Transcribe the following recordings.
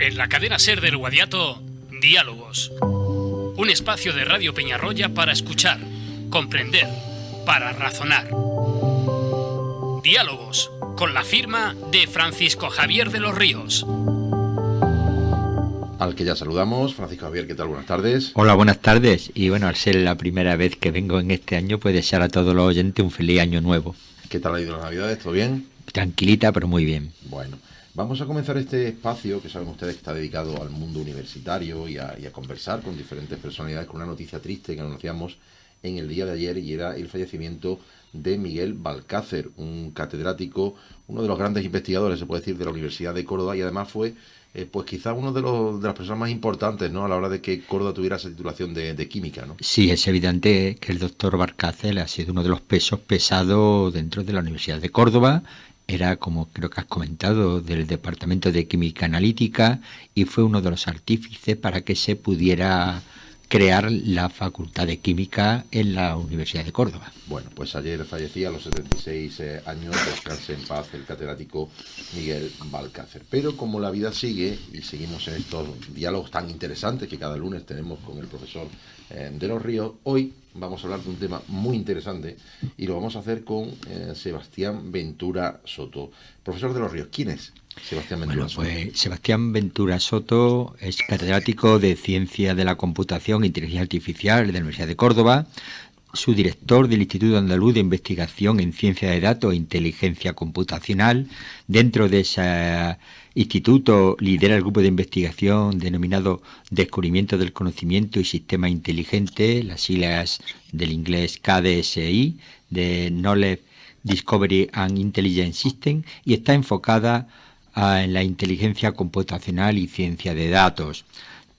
En la cadena SER del Guadiato, Diálogos. Un espacio de Radio Peñarroya para escuchar, comprender, para razonar. Diálogos, con la firma de Francisco Javier de los Ríos. Al que ya saludamos. Francisco Javier, ¿qué tal? Buenas tardes. Hola, buenas tardes. Y bueno, al ser la primera vez que vengo en este año, pues desear a todos los oyentes un feliz año nuevo. ¿Qué tal ha ido las Navidades? ¿Todo bien? Tranquilita, pero muy bien. Bueno, vamos a comenzar este espacio que saben ustedes que está dedicado al mundo universitario y a conversar con diferentes personalidades, con una noticia triste que anunciamos en el día de ayer, y era el fallecimiento de Miguel Balcácer, un catedrático, uno de los grandes investigadores, se puede decir, de la Universidad de Córdoba, y además fue pues quizá uno de las personas más importantes, ¿no?, a la hora de que Córdoba tuviera esa titulación de química, ¿no? Sí, es evidente que el doctor Balcácer ha sido uno de los pesos pesados dentro de la Universidad de Córdoba. Era, como creo que has comentado, del Departamento de Química Analítica, y fue uno de los artífices para que se pudiera crear la Facultad de Química en la Universidad de Córdoba. Bueno, pues ayer fallecía a los 76 años, descanse en paz el catedrático Miguel Balcácer. Pero como la vida sigue y seguimos en estos diálogos tan interesantes que cada lunes tenemos con el profesor de los Ríos, hoy vamos a hablar de un tema muy interesante y lo vamos a hacer con Sebastián Ventura Soto. Profesor de los Ríos, ¿quién es Sebastián Ventura Soto? Pues Sebastián Ventura Soto es catedrático de Ciencia de la Computación e Inteligencia Artificial de la Universidad de Córdoba, su director del Instituto Andaluz de Investigación en Ciencia de Datos e Inteligencia Computacional. Dentro de ese instituto lidera el grupo de investigación denominado Descubrimiento del Conocimiento y Sistema Inteligente, las siglas del inglés KDSI, de Knowledge Discovery and Intelligence System, y está enfocada en la inteligencia computacional y ciencia de datos.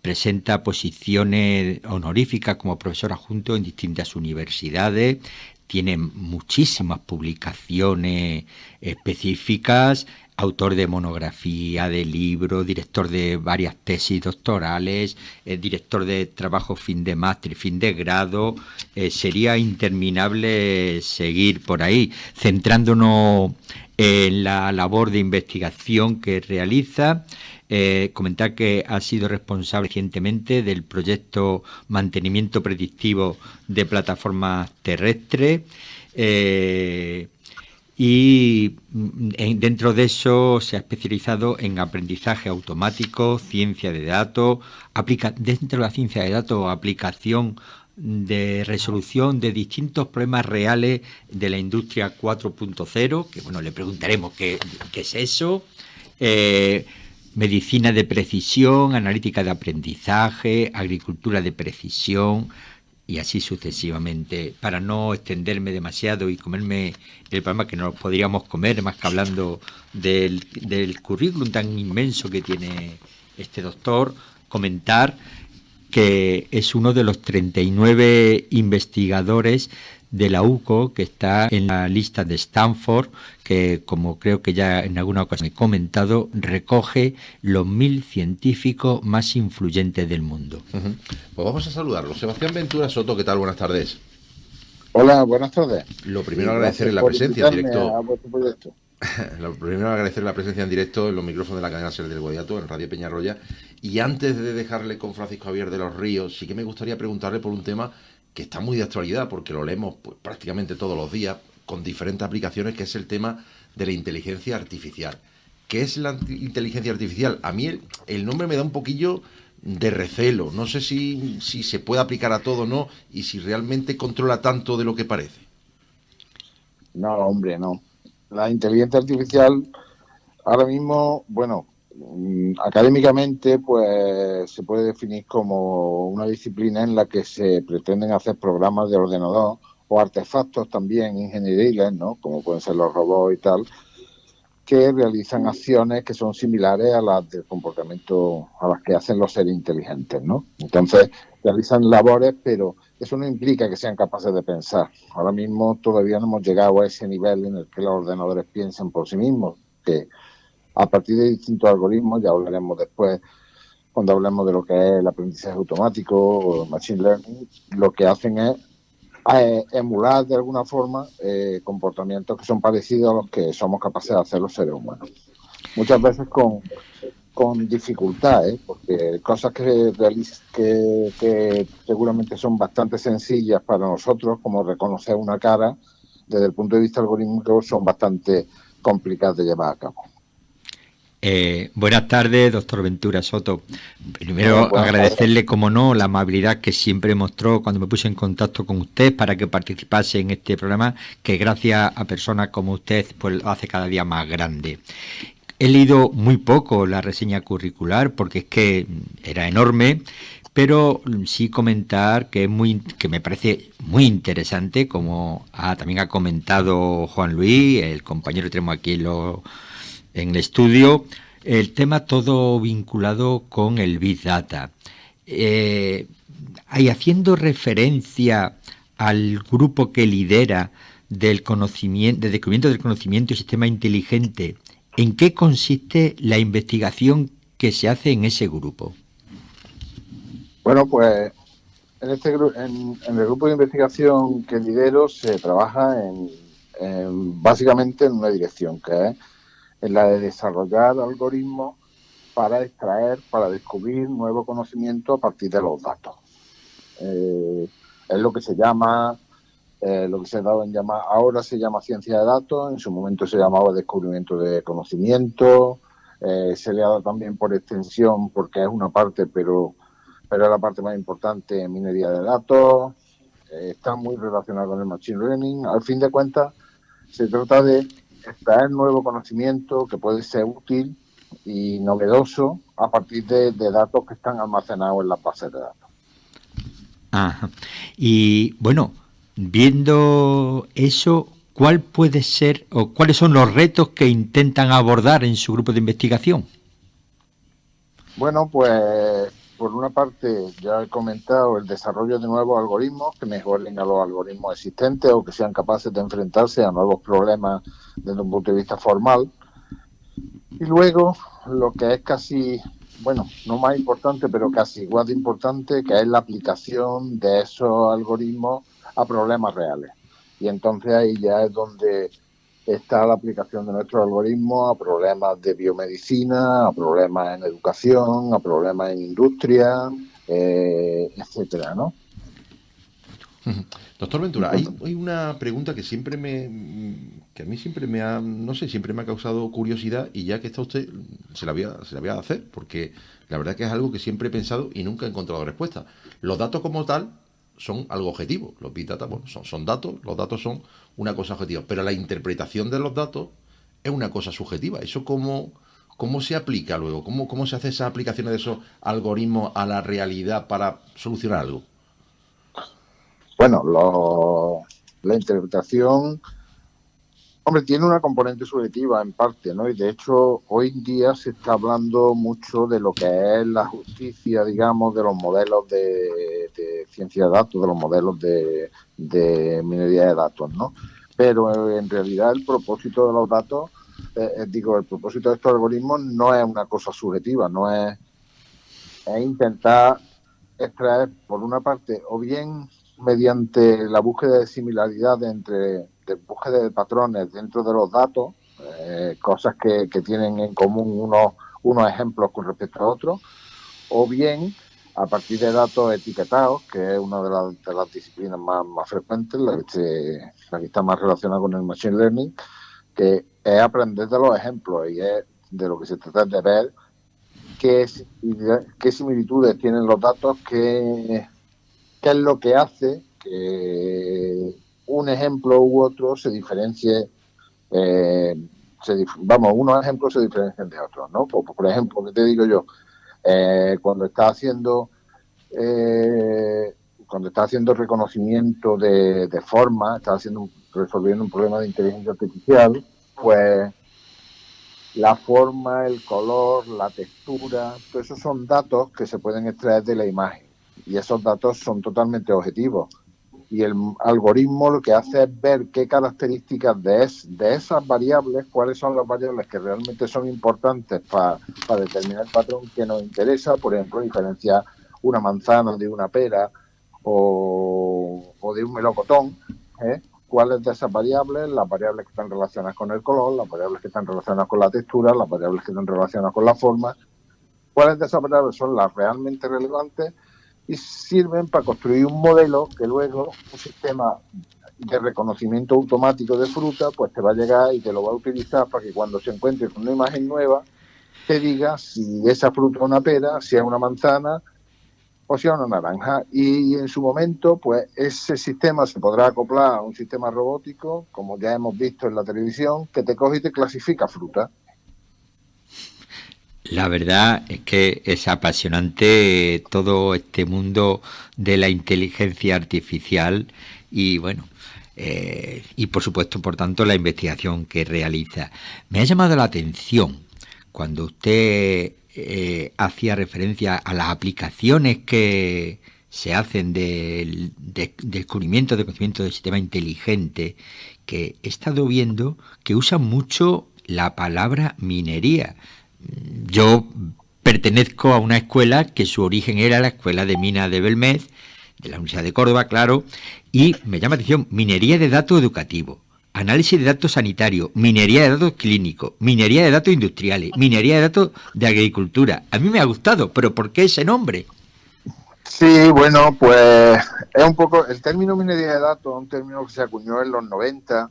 Presenta posiciones honoríficas como profesor adjunto en distintas universidades, tiene muchísimas publicaciones específicas, autor de monografía, de libros, director de varias tesis doctorales, director de trabajo fin de máster, fin de grado. Sería interminable seguir por ahí, centrándonos en la labor de investigación que realiza. Comentar que ha sido responsable recientemente del proyecto Mantenimiento Predictivo de Plataformas Terrestres, y dentro de eso se ha especializado en aprendizaje automático, ciencia de datos, dentro de la ciencia de datos, aplicación de resolución de distintos problemas reales de la industria 4.0, que bueno, le preguntaremos qué es eso, medicina de precisión, analítica de aprendizaje, agricultura de precisión, y así sucesivamente. Para no extenderme demasiado y comerme el programa, que no lo podríamos comer más que hablando del currículum tan inmenso que tiene este doctor, comentar que es uno de los 39 investigadores de la UCO que está en la lista de Stanford, que, como creo que ya en alguna ocasión he comentado, recoge los 1000 científicos más influyentes del mundo. Uh-huh. Pues vamos a saludarlo. Sebastián Ventura Soto, ¿qué tal? Buenas tardes. Hola, buenas tardes. Lo primero, agradecerle la presencia en directo. Lo primero, agradecer la presencia en directo en los micrófonos de la cadena SER del Guadiato, en Radio Peñarroya. Y antes de dejarle con Francisco Javier de los Ríos, sí que me gustaría preguntarle por un tema que está muy de actualidad, porque lo leemos pues prácticamente todos los días, con diferentes aplicaciones, que es el tema de la inteligencia artificial. ¿Qué es la inteligencia artificial? A mí el nombre me da un poquillo de recelo. No sé si se puede aplicar a todo o no, y si realmente controla tanto de lo que parece. No, hombre, no. La inteligencia artificial ahora mismo, bueno, académicamente pues se puede definir como una disciplina en la que se pretenden hacer programas de ordenador o artefactos también ingenieriles, ¿no?, como pueden ser los robots y tal, que realizan acciones que son similares a las del comportamiento, a las que hacen los seres inteligentes, ¿no? Entonces realizan labores, pero eso no implica que sean capaces de pensar. Ahora mismo todavía no hemos llegado a ese nivel en el que los ordenadores piensen por sí mismos, que a partir de distintos algoritmos, ya hablaremos después cuando hablemos de lo que es el aprendizaje automático o machine learning, lo que hacen es emular de alguna forma comportamientos que son parecidos a los que somos capaces de hacer los seres humanos. Muchas veces con con dificultad, porque cosas que seguramente son bastante sencillas para nosotros, como reconocer una cara, desde el punto de vista algorítmico son bastante complicadas de llevar a cabo. Buenas tardes, doctor Ventura Soto. Primero, agradecerle, como no, la amabilidad que siempre mostró cuando me puse en contacto con usted para que participase en este programa, que gracias a personas como usted pues lo hace cada día más grande. He leído muy poco la reseña curricular porque es que era enorme, pero sí comentar que me parece muy interesante, como también ha comentado Juan Luis, el compañero que tenemos aquí en el estudio, el tema todo vinculado con el Big Data. Haciendo referencia al grupo que lidera del descubrimiento del conocimiento y sistema inteligente, ¿en qué consiste la investigación que se hace en ese grupo? Bueno, pues en el grupo de investigación que lidero se trabaja básicamente en una dirección, que es en la de desarrollar algoritmos para extraer, para descubrir nuevo conocimiento a partir de los datos. Es lo que se llama, lo que se ha dado en llamar, ahora se llama ciencia de datos, en su momento se llamaba descubrimiento de conocimiento, se le ha dado también por extensión, porque es una parte, pero es la parte más importante, minería de datos, está muy relacionado con el machine learning. Al fin de cuentas, se trata de extraer nuevo conocimiento que puede ser útil y novedoso a partir de datos que están almacenados en las bases de datos. Ajá. Y bueno, viendo eso, ¿cuál puede ser o cuáles son los retos que intentan abordar en su grupo de investigación? Bueno, pues por una parte ya he comentado el desarrollo de nuevos algoritmos que mejoren a los algoritmos existentes o que sean capaces de enfrentarse a nuevos problemas desde un punto de vista formal. Y luego lo que es casi, bueno, no más importante, pero casi igual de importante, que es la aplicación de esos algoritmos a problemas reales. Y entonces ahí ya es donde está la aplicación de nuestros algoritmos a problemas de biomedicina, a problemas en educación, a problemas en industria, etcétera, ¿no? Doctor Ventura, hay una pregunta que a mí siempre me ha, no sé, siempre me ha causado curiosidad, y ya que está usted, se la voy a hacer, porque la verdad que es algo que siempre he pensado y nunca he encontrado respuesta. Los datos como tal son algo objetivo. Los Big Data, bueno, son datos, los datos son una cosa objetiva, pero la interpretación de los datos es una cosa subjetiva. ¿Eso cómo se aplica luego? ¿Cómo se hace esas aplicaciones de esos algoritmos a la realidad para solucionar algo? Bueno, la interpretación, hombre, tiene una componente subjetiva en parte, ¿no? Y de hecho, hoy en día se está hablando mucho de lo que es la justicia, digamos, de los modelos de ciencia de datos, de los modelos de minería de datos, ¿no? Pero en realidad el propósito de los datos, el propósito de estos algoritmos no es una cosa subjetiva, no es intentar extraer, por una parte, o bien mediante la búsqueda de similaridades de búsqueda de patrones dentro de los datos, cosas que tienen en común unos ejemplos con respecto a otros, o bien a partir de datos etiquetados, que es una de las disciplinas más frecuentes, la que está más relacionada con el machine learning, que es aprender de los ejemplos, y es de lo que se trata de ver qué similitudes tienen los datos, qué es lo que hace que un ejemplo u otro se diferencie, unos ejemplos se diferencian de otros, ¿no? Por ejemplo, ¿qué te digo yo? Cuando está haciendo reconocimiento de forma, resolviendo un problema de inteligencia artificial, pues la forma, el color, la textura, todo eso son datos que se pueden extraer de la imagen, y esos datos son totalmente objetivos. Y el algoritmo lo que hace es ver qué características de esas variables, cuáles son las variables que realmente son importantes para determinar el patrón que nos interesa. Por ejemplo, diferenciar una manzana de una pera o de un melocotón, cuáles de esas variables, las variables que están relacionadas con el color, las variables que están relacionadas con la textura, las variables que están relacionadas con la forma, cuáles de esas variables son las realmente relevantes y sirven para construir un modelo que luego un sistema de reconocimiento automático de fruta pues te va a llegar y te lo va a utilizar para que cuando se encuentre con una imagen nueva te diga si esa fruta es una pera, si es una manzana o si es una naranja. Y en su momento, pues ese sistema se podrá acoplar a un sistema robótico, como ya hemos visto en la televisión, que te coge y te clasifica fruta. La verdad es que es apasionante todo este mundo de la inteligencia artificial y bueno, y por supuesto, por tanto, la investigación que realiza. Me ha llamado la atención cuando usted hacía referencia a las aplicaciones que se hacen del descubrimiento de conocimiento del sistema inteligente, que he estado viendo que usan mucho la palabra minería. Yo pertenezco a una escuela que su origen era la Escuela de Minas de Belmez, de la Universidad de Córdoba, claro, y me llama la atención minería de datos educativos, análisis de datos sanitarios, minería de datos clínicos, minería de datos industriales, minería de datos de agricultura. A mí me ha gustado, pero ¿por qué ese nombre? Sí, bueno, pues es un poco, el término minería de datos es un término que se acuñó en los 90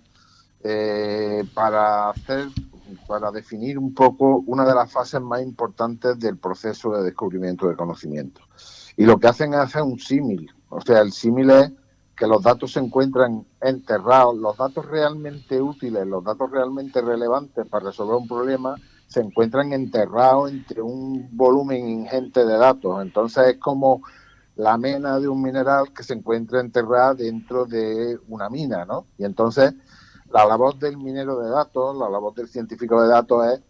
para definir un poco una de las fases más importantes del proceso de descubrimiento de conocimiento. Y lo que hacen es hacer un símil, o sea, el símil es que los datos se encuentran enterrados, los datos realmente útiles, los datos realmente relevantes para resolver un problema se encuentran enterrados entre un volumen ingente de datos. Entonces es como la mena de un mineral que se encuentra enterrada dentro de una mina, ¿no? Y entonces la labor del minero de datos, la labor del científico de datos es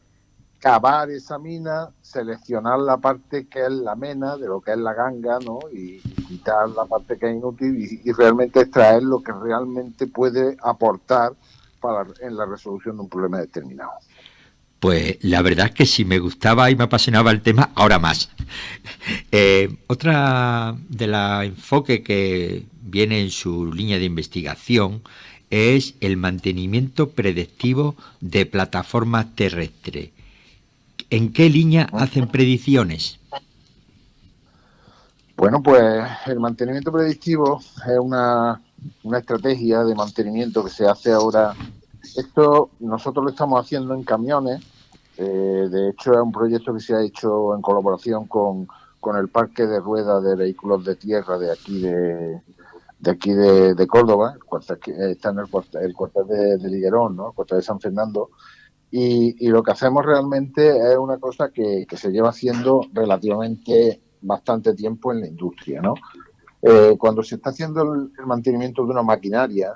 cavar esa mina, seleccionar la parte que es la mena, de lo que es la ganga, ¿no? Y quitar la parte que es inútil y realmente extraer lo que realmente puede aportar en la resolución de un problema determinado. Pues la verdad es que sí me gustaba y me apasionaba el tema, ahora más. Otra de los enfoques que viene en su línea de investigación es el mantenimiento predictivo de plataformas terrestres. ¿En qué línea hacen predicciones? Bueno, pues el mantenimiento predictivo es una estrategia de mantenimiento que se hace ahora. Esto nosotros lo estamos haciendo en camiones. De hecho, es un proyecto que se ha hecho en colaboración con el Parque de Ruedas de Vehículos de Tierra de aquí de Córdoba. Está en el cuartel de Liguerón, ¿no? El cuartel de San Fernando. Y lo que hacemos realmente es una cosa que se lleva haciendo relativamente bastante tiempo en la industria, ¿no? Cuando se está haciendo el mantenimiento de una maquinaria,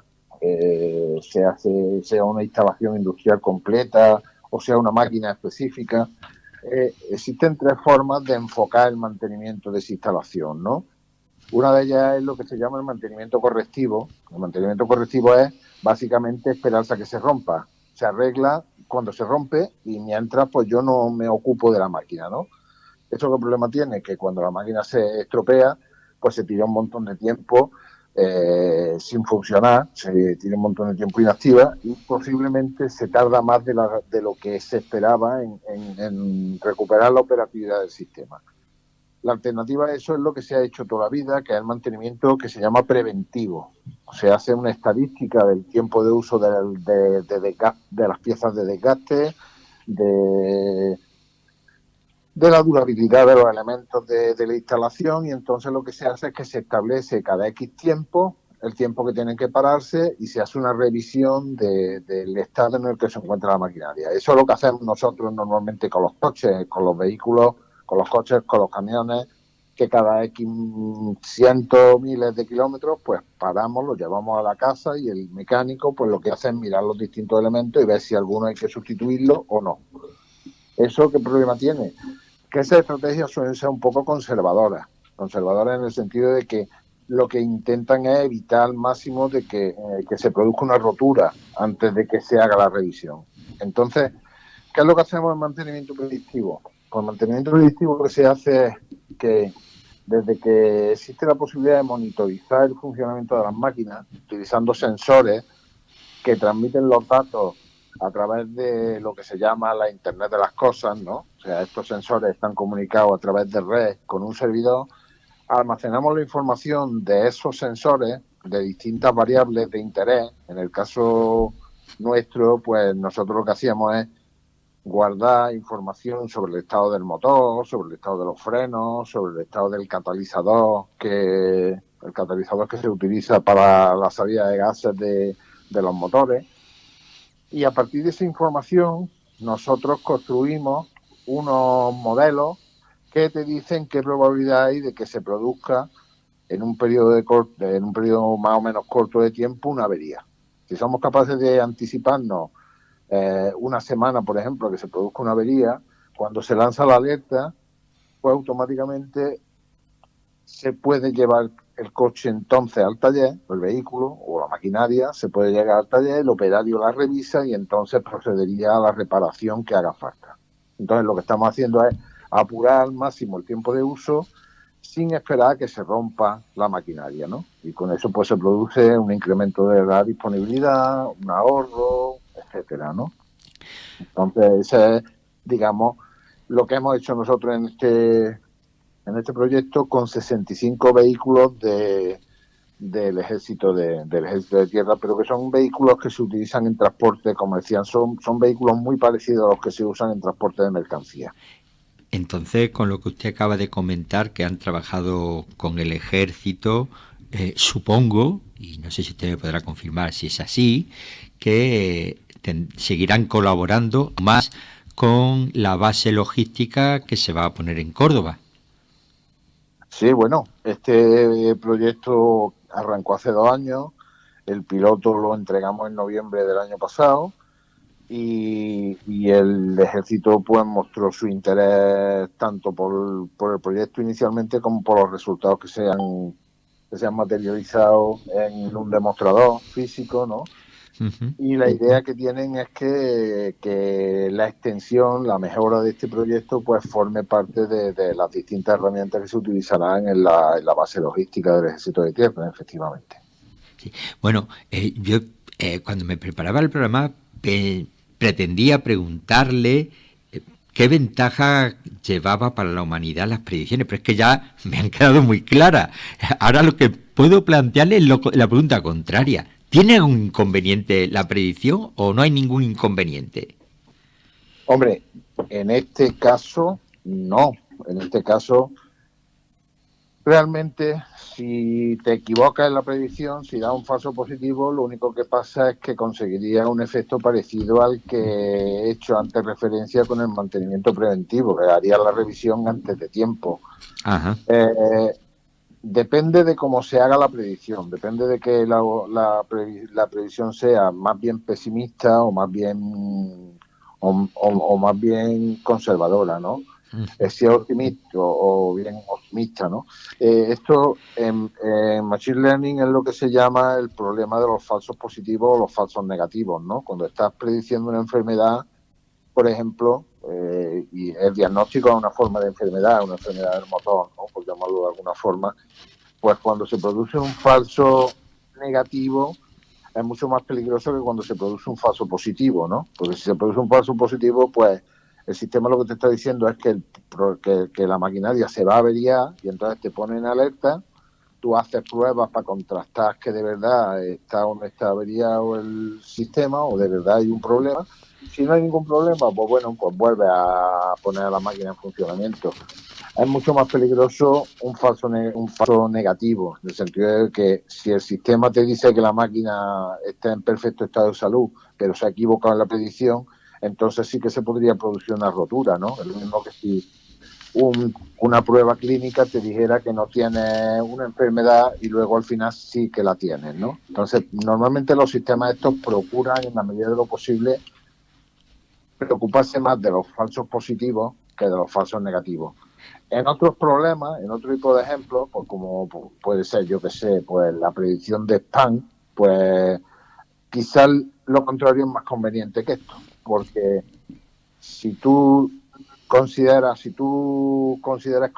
sea una instalación industrial completa o sea una máquina específica, existen tres formas de enfocar el mantenimiento de esa instalación, ¿no? Una de ellas es lo que se llama el mantenimiento correctivo. El mantenimiento correctivo es básicamente esperarse a que se rompa. Se arregla cuando se rompe y mientras pues yo no me ocupo de la máquina, ¿no? ¿Esto qué problema tiene? Que cuando la máquina se estropea, pues se tira un montón de tiempo sin funcionar, se tira un montón de tiempo inactiva y posiblemente se tarda más de lo que se esperaba en recuperar la operatividad del sistema. La alternativa a eso es lo que se ha hecho toda la vida, que es el mantenimiento que se llama preventivo. Se hace una estadística del tiempo de uso de las piezas de desgaste, de la durabilidad de los elementos de la instalación, y entonces lo que se hace es que se establece cada X tiempo, el tiempo que tienen que pararse, y se hace una revisión del estado en el que se encuentra la maquinaria. Eso es lo que hacemos nosotros normalmente con los coches, con los vehículos, con los coches, con los camiones, que cada X cientos, miles de kilómetros, pues paramos, lo llevamos a la casa y el mecánico pues lo que hace es mirar los distintos elementos y ver si alguno hay que sustituirlo o no. ¿Eso qué problema tiene? Que esas estrategias suelen ser un poco conservadoras en el sentido de que lo que intentan es evitar al máximo de que se produzca una rotura antes de que se haga la revisión. Entonces, ¿qué es lo que hacemos en mantenimiento predictivo? Pues el mantenimiento predictivo lo que se hace es que desde que existe la posibilidad de monitorizar el funcionamiento de las máquinas utilizando sensores que transmiten los datos a través de lo que se llama la Internet de las cosas, ¿no? O sea, estos sensores están comunicados a través de red con un servidor. Almacenamos la información de esos sensores de distintas variables de interés. En el caso nuestro, pues nosotros lo que hacíamos es guardar información sobre el estado del motor, sobre el estado de los frenos, sobre el estado del catalizador que se utiliza para la salida de gases de los motores. Y a partir de esa información nosotros construimos unos modelos que te dicen qué probabilidad hay de que se produzca en un periodo más o menos corto de tiempo una avería. Si somos capaces de anticiparnos una semana, por ejemplo, que se produzca una avería, cuando se lanza la alerta, pues automáticamente se puede llevar el coche entonces al taller, el vehículo o la maquinaria, se puede llegar al taller, el operario la revisa y entonces procedería a la reparación que haga falta. Entonces lo que estamos haciendo es apurar al máximo el tiempo de uso sin esperar a que se rompa la maquinaria, ¿no? Y con eso pues se produce un incremento de la disponibilidad, un ahorro, etcétera, ¿no? Entonces ese es, digamos, lo que hemos hecho nosotros en este proyecto con 65 vehículos del ejército de tierra, pero que son vehículos que se utilizan en transporte, como decían, son vehículos muy parecidos a los que se usan en transporte de mercancía. Entonces, con lo que usted acaba de comentar, que han trabajado con el ejército, supongo, y no sé si usted me podrá confirmar si es así, que seguirán colaborando más con la base logística que se va a poner en Córdoba. Sí, bueno, este proyecto arrancó hace 2 años, el piloto lo entregamos en noviembre del año pasado y el ejército pues mostró su interés tanto por el proyecto inicialmente como por los resultados que se han materializado en un demostrador físico, ¿no? Uh-huh. Y la idea que tienen es que la extensión, la mejora de este proyecto pues forme parte de las distintas herramientas que se utilizarán en la base logística del Ejército de Tierra, efectivamente. Sí. Bueno, yo cuando me preparaba el programa pretendía preguntarle qué ventaja llevaba para la humanidad las predicciones, pero es que ya me han quedado muy claras. Ahora lo que puedo plantearle es la pregunta contraria. ¿Tiene un inconveniente la predicción o no hay ningún inconveniente? Hombre, en este caso, no. En este caso, realmente, si te equivocas en la predicción, si da un falso positivo, lo único que pasa es que conseguiría un efecto parecido al que he hecho antes referencia con el mantenimiento preventivo, que haría la revisión antes de tiempo. Ajá. Depende de cómo se haga la predicción, depende de que la previsión sea más bien pesimista o más bien más bien conservadora, ¿no? Si es optimista o bien optimista, ¿no? Esto en Machine Learning es lo que se llama el problema de los falsos positivos o los falsos negativos, ¿no? Cuando estás prediciendo una enfermedad, por ejemplo, y el diagnóstico es una forma de enfermedad, una enfermedad del motor, ¿no? Por llamarlo de alguna forma, pues cuando se produce un falso negativo es mucho más peligroso que cuando se produce un falso positivo, ¿no? Porque si se produce un falso positivo, pues el sistema lo que te está diciendo es que la maquinaria se va a averiar y entonces te pone en alerta, tú haces pruebas para contrastar que de verdad está o no está averiado el sistema o de verdad hay un problema. Si no hay ningún problema, pues bueno, pues vuelve a poner a la máquina en funcionamiento. Es mucho más peligroso un falso negativo, en el sentido de que si el sistema te dice que la máquina está en perfecto estado de salud, pero se ha equivocado en la predicción, entonces sí que se podría producir una rotura, ¿no? Es lo mismo que si una prueba clínica te dijera que no tienes una enfermedad y luego al final sí que la tienes, ¿no? Entonces, normalmente los sistemas estos procuran, en la medida de lo posible, preocuparse más de los falsos positivos que de los falsos negativos. En otros problemas, en otro tipo de ejemplos, pues como puede ser, yo que sé, pues la predicción de spam, pues quizás lo contrario es más conveniente que esto, porque si tú consideras que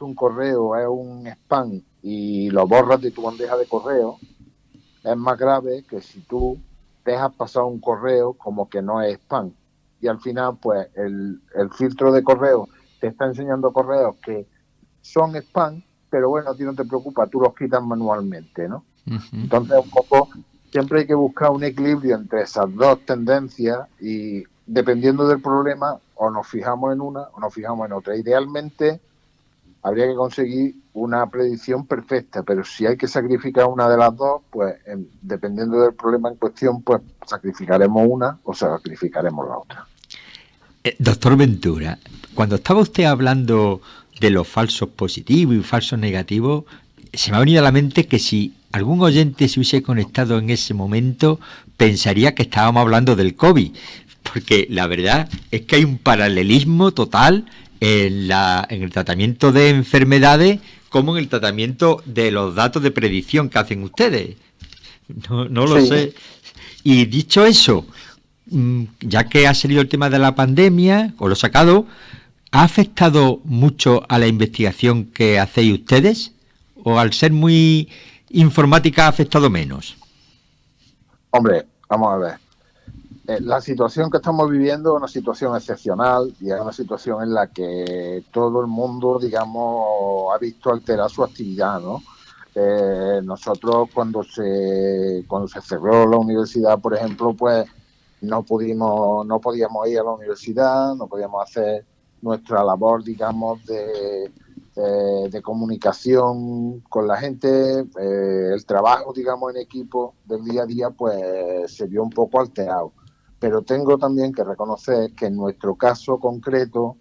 un correo es un spam y lo borras de tu bandeja de correo, es más grave que si tú dejas pasar un correo como que no es spam. Y al final, pues, el filtro de correo te está enseñando correos que son spam, pero bueno, a ti no te preocupa, tú los quitas manualmente, ¿no? Uh-huh. Entonces, un poco, siempre hay que buscar un equilibrio entre esas dos tendencias y dependiendo del problema, o nos fijamos en una o nos fijamos en otra. Idealmente, habría que conseguir una predicción perfecta, pero si hay que sacrificar una de las dos, pues dependiendo del problema en cuestión, pues sacrificaremos una o sacrificaremos la otra. Doctor Ventura, cuando estaba usted hablando de los falsos positivos y falsos negativos, se me ha venido a la mente que si algún oyente se hubiese conectado en ese momento, pensaría que estábamos hablando del COVID, porque la verdad es que hay un paralelismo total en el tratamiento de enfermedades como en el tratamiento de los datos de predicción que hacen ustedes. No lo sé. Y dicho eso, ya que ha salido el tema de la pandemia, os lo he sacado, ¿ha afectado mucho a la investigación que hacéis ustedes? ¿O al ser muy informática ha afectado menos? Hombre, vamos a ver. La situación que estamos viviendo es una situación excepcional y es una situación en la que todo el mundo, digamos, ha visto alterar su actividad, ¿no? Nosotros cuando se cerró la universidad, por ejemplo, pues no podíamos ir a la universidad, no podíamos hacer nuestra labor, digamos, de comunicación con la gente, el trabajo, digamos, en equipo del día a día, pues se vio un poco alterado. Pero tengo también que reconocer que en nuestro caso concreto,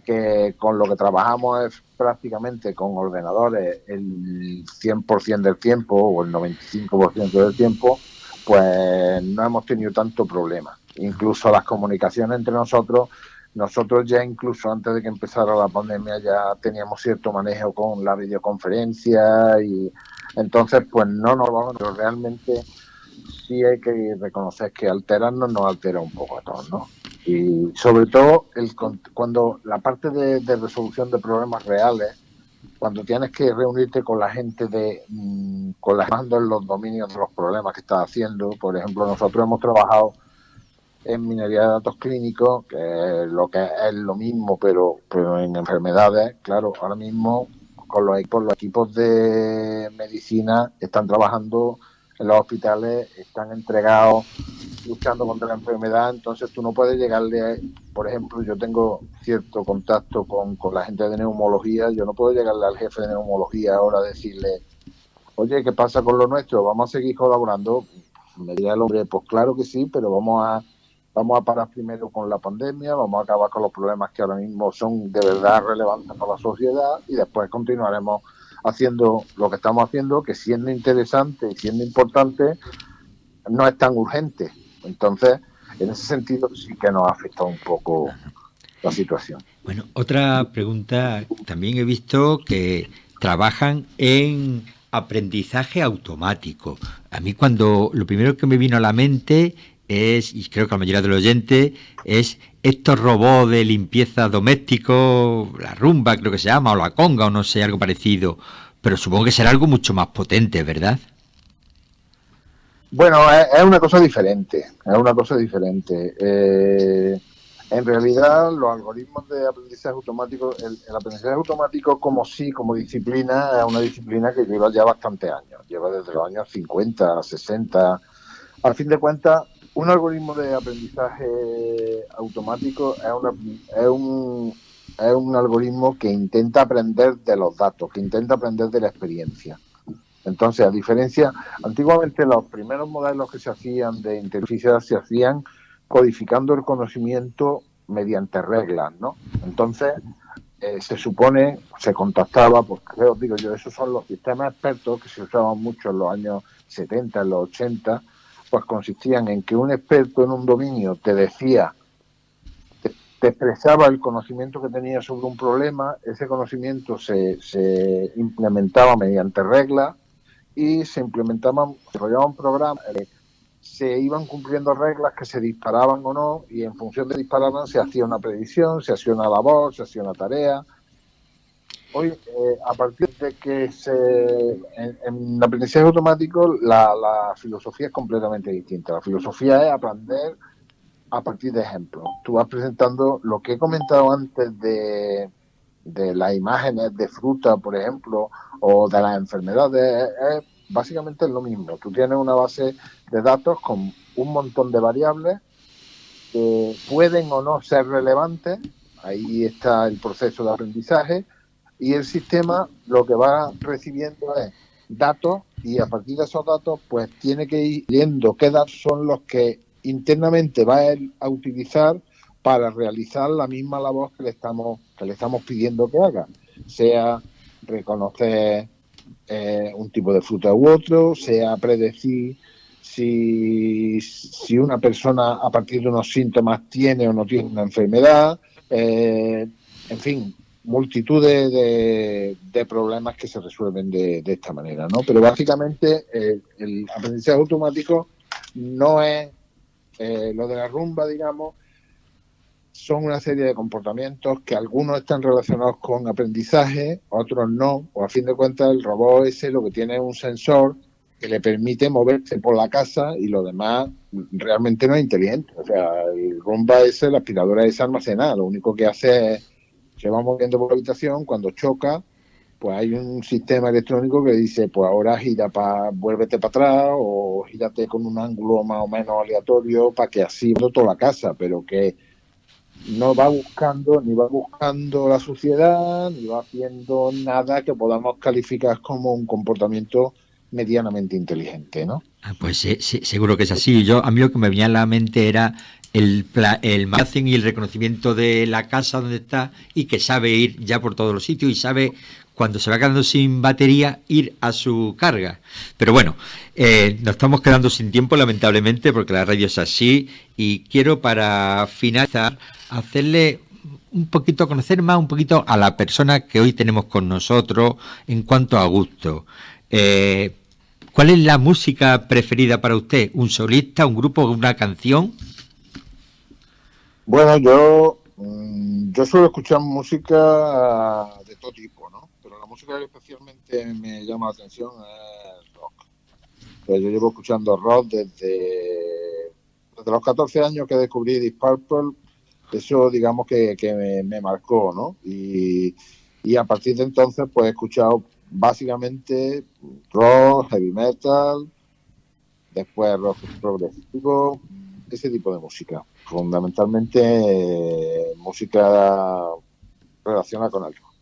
que con lo que trabajamos es prácticamente con ordenadores el 100% del tiempo o el 95% del tiempo, pues no hemos tenido tanto problema. Incluso las comunicaciones entre nosotros ya incluso antes de que empezara la pandemia ya teníamos cierto manejo con la videoconferencia y entonces pues no nos vamos, pero realmente sí hay que reconocer que alterarnos nos altera un poco a todos, ¿no? Y sobre todo cuando la parte de resolución de problemas reales, cuando tienes que reunirte con la gente con las manos en los dominios de los problemas que estás haciendo. Por ejemplo, nosotros hemos trabajado en minería de datos clínicos, que es lo mismo, pero en enfermedades. Claro, ahora mismo con los equipos de medicina están trabajando en los hospitales, están entregados luchando contra la enfermedad, entonces tú no puedes llegarle, por ejemplo, yo tengo cierto contacto con la gente de neumología, yo no puedo llegarle al jefe de neumología ahora a decirle, oye, ¿qué pasa con lo nuestro? ¿Vamos a seguir colaborando? Me dirá el hombre, pues claro que sí, pero vamos a parar primero con la pandemia, vamos a acabar con los problemas que ahora mismo son de verdad relevantes para la sociedad y después continuaremos haciendo lo que estamos haciendo, que siendo interesante y siendo importante, no es tan urgente. Entonces, en ese sentido sí que nos ha afectado un poco la situación. Bueno, otra pregunta, también he visto que trabajan en aprendizaje automático. A mí lo primero que me vino a la mente es, y creo que a la mayoría de los oyentes, es estos robots de limpieza doméstico, la Rumba creo que se llama, o la Conga, o no sé, algo parecido, pero supongo que será algo mucho más potente, ¿verdad? Bueno, es una cosa diferente, en realidad, los algoritmos de aprendizaje automático, el aprendizaje automático como disciplina, es una disciplina que lleva ya bastantes años, lleva desde los años 50, 60. Al fin de cuentas, un algoritmo de aprendizaje automático es un algoritmo que intenta aprender de los datos, que intenta aprender de la experiencia. Entonces, a diferencia, antiguamente los primeros modelos que se hacían de inteligencia se hacían codificando el conocimiento mediante reglas, ¿no? Entonces, se contactaba, pues os digo yo, esos son los sistemas expertos que se usaban mucho en los años 70, en los 80, pues consistían en que un experto en un dominio te decía, te expresaba el conocimiento que tenía sobre un problema, ese conocimiento se implementaba mediante reglas y se desarrollaban programas, se iban cumpliendo reglas que se disparaban o no y en función de disparaban se hacía una predicción, se hacía una labor, se hacía una tarea. hoy, a partir de que en aprendizaje automático, la filosofía es completamente distinta. La filosofía es aprender a partir de ejemplos. Tú vas presentando lo que he comentado antes de las imágenes de fruta, por ejemplo, o de las enfermedades, es básicamente lo mismo. Tú tienes una base de datos con un montón de variables que pueden o no ser relevantes. Ahí está el proceso de aprendizaje, y el sistema lo que va recibiendo es datos, y a partir de esos datos pues tiene que ir viendo qué datos son los que internamente va a utilizar para realizar la misma labor que le estamos pidiendo que haga, sea reconocer un tipo de fruta u otro, sea predecir si una persona a partir de unos síntomas tiene o no tiene una enfermedad, en fin, multitud de problemas que se resuelven de esta manera, ¿no? Pero básicamente el aprendizaje automático no es lo de la rumba, digamos. Son una serie de comportamientos que algunos están relacionados con aprendizaje, otros no, o a fin de cuentas el robot ese lo que tiene es un sensor que le permite moverse por la casa, y lo demás realmente no es inteligente. O sea, el Roomba ese, la aspiradora esa almacenada, lo único que hace es se va moviendo por la habitación. Cuando choca, pues hay un sistema electrónico que dice, pues ahora vuélvete para atrás, o gírate con un ángulo más o menos aleatorio para que así toda la casa, pero que no va buscando la suciedad, ni va haciendo nada que podamos calificar como un comportamiento medianamente inteligente, ¿no? Pues sí, seguro que es así. A mí lo que me venía a la mente era el almacén y el reconocimiento de la casa donde está, y que sabe ir ya por todos los sitios y sabe cuando se va quedando sin batería ir a su carga. Pero bueno, nos estamos quedando sin tiempo lamentablemente, porque la radio es así, y quiero para finalizar hacerle un poquito, conocer más un poquito a la persona que hoy tenemos con nosotros en cuanto a gusto. ¿Cuál es la música preferida para usted? ¿Un solista, un grupo, una canción? Bueno, yo suelo escuchar música de todo tipo, ¿no? Pero la música que especialmente me llama la atención es rock. Pues yo llevo escuchando rock desde los 14 años que descubrí Deep Purple. Eso, digamos, que me marcó, ¿no? Y a partir de entonces, pues he escuchado básicamente rock, heavy metal, después rock progresivo, ese tipo de música. Fundamentalmente música relacionada con el rock.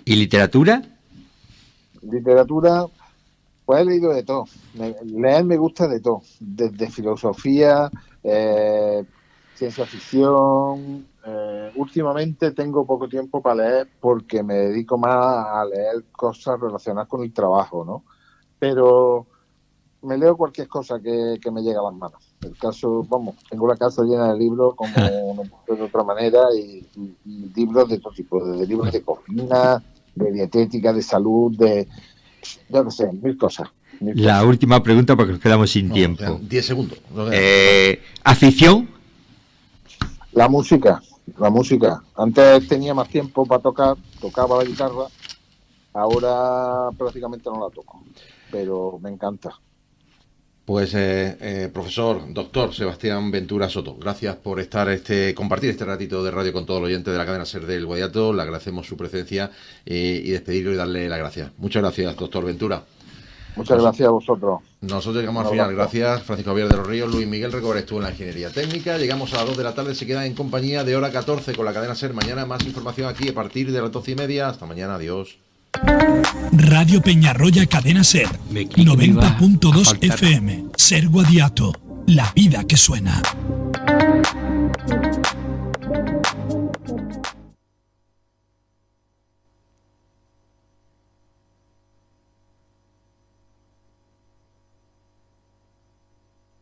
¿Y literatura? Literatura, pues he leído de todo. Leer me gusta de todo, desde filosofía, ciencia ficción. Últimamente tengo poco tiempo para leer porque me dedico más a leer cosas relacionadas con el trabajo, ¿no? Pero me leo cualquier cosa que me llegue a las manos. El caso, tengo la casa llena de libros, como no puedo de otra manera, y libros de todo tipo, desde libros de cocina, de dietética, de salud, yo qué sé, mil cosas. La última pregunta, porque nos quedamos sin tiempo. 10 segundos. ¿Afición? La música. Antes tenía más tiempo para tocaba la guitarra, ahora prácticamente no la toco, pero me encanta. Pues profesor, doctor Sebastián Ventura Soto, gracias por compartir este ratito de radio con todos los oyentes de la cadena SER del Guadiato. Le agradecemos su presencia y despedirlo y darle las gracias. Muchas gracias, doctor Ventura. Muchas gracias a vosotros. Nosotros llegamos al final. Gracias, Francisco Javier de los Ríos. Luis Miguel Recobar estuvo en la ingeniería técnica. Llegamos a las 2 de la tarde. Se quedan en compañía de hora 14 con la cadena SER. Mañana más información aquí a partir de las 12:30. Hasta mañana. Adiós. Radio Peñarroya, cadena SER 90.2 FM. SER Guadiato, la vida que suena.